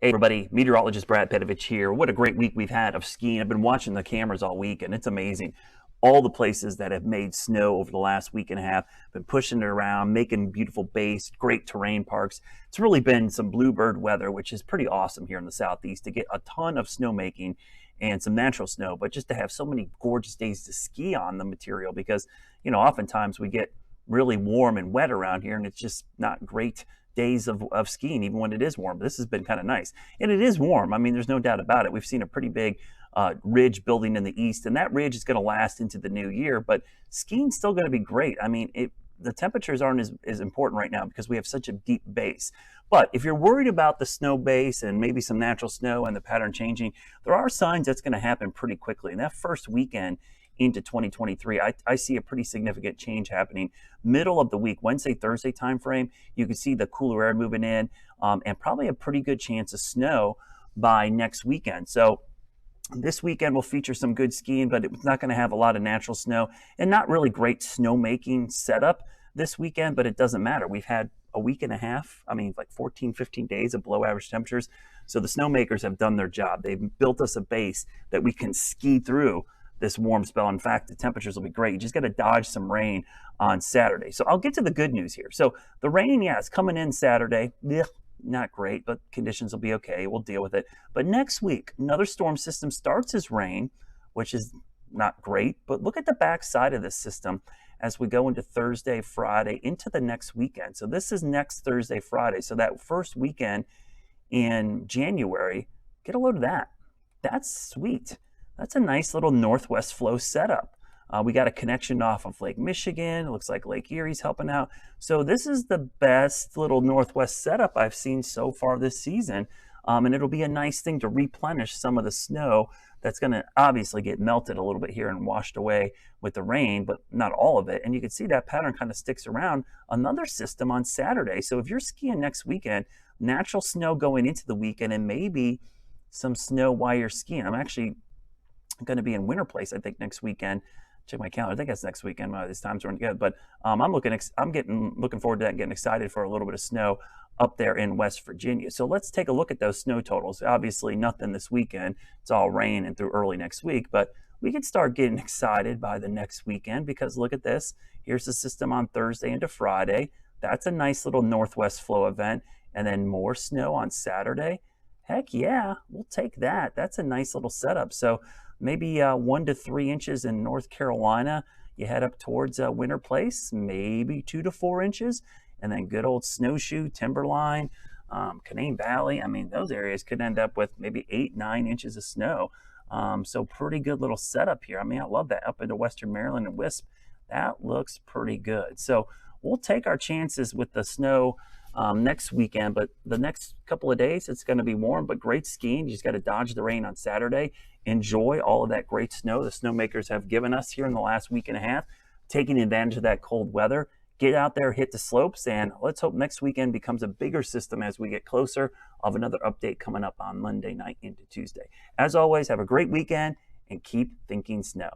Hey everybody, meteorologist Brad Petovich here. What a great week we've had of skiing. I've been watching the cameras all week and it's amazing. All the places that have made snow over the last week and a half, been pushing it around, making beautiful base, great terrain parks. It's really been some bluebird weather, which is pretty awesome here in the Southeast to get a ton of snowmaking and some natural snow, but just to have so many gorgeous days to ski on the material because, oftentimes we get really warm and wet around here and it's just not great days of skiing, even when it is warm. This has been kind of nice. And it is warm. I mean, there's no doubt about it. We've seen a pretty big ridge building in the east, and that ridge is going to last into the new year, but skiing's still going to be great. I mean, the temperatures aren't as important right now because we have such a deep base. But if you're worried about the snow base and maybe some natural snow and the pattern changing, there are signs that's going to happen pretty quickly. And that first weekend into 2023, I see a pretty significant change happening middle of the week, Wednesday, Thursday timeframe. You can see the cooler air moving in and probably a pretty good chance of snow by next weekend. So this weekend will feature some good skiing, but it's not going to have a lot of natural snow and not really great snowmaking setup this weekend, but it doesn't matter. We've had a week and a half, like 14, 15 days of below average temperatures. So the snowmakers have done their job. They've built us a base that we can ski through this warm spell. In fact, the temperatures will be great. You just got to dodge some rain on Saturday. So I'll get to the good news here. So the rain, yeah, it's coming in Saturday. Ugh, not great, but conditions will be okay. We'll deal with it. But next week, another storm system starts as rain, which is not great. But look at the back side of this system as we go into Thursday, Friday, into the next weekend. So this is next Thursday, Friday. So that first weekend in January, get a load of that. That's sweet. That's a nice little northwest flow setup. We got a connection off of Lake Michigan. It looks like Lake Erie's helping out. So this is the best little northwest setup I've seen so far this season. And it'll be a nice thing to replenish some of the snow that's going to obviously get melted a little bit here and washed away with the rain, but not all of it. And you can see that pattern kind of sticks around another system on Saturday. So if you're skiing next weekend, natural snow going into the weekend and maybe some snow while you're skiing. I'm actually going to be in Winter Place, I think, next weekend. Check my calendar. I think that's next weekend. These times aren't good, but I'm looking forward to that and getting excited for a little bit of snow up there in West Virginia. So let's take a look at those snow totals. Obviously, nothing this weekend. It's all rain and through early next week, but we can start getting excited by the next weekend because look at this. Here's the system on Thursday into Friday. That's a nice little northwest flow event, and then more snow on Saturday. Heck yeah, we'll take that. That's a nice little setup. So maybe 1 to 3 inches in North Carolina. You head up towards Winter Place, maybe 2 to 4 inches. And then good old Snowshoe, Timberline, Canaan Valley. I mean, those areas could end up with maybe 8, 9 inches of snow. So pretty good little setup here. I mean, I love that up into Western Maryland and Wisp. That looks pretty good. So we'll take our chances with the snow next weekend, but the next couple of days it's going to be warm but great skiing. You just got to dodge the rain on Saturday. Enjoy all of that great snow the snowmakers have given us here in the last week and a half, taking advantage of that cold weather. Get out there, hit the slopes, and let's hope next weekend becomes a bigger system as we get closer. Of another update coming up on Monday night into Tuesday. As always, have a great weekend and keep thinking snow.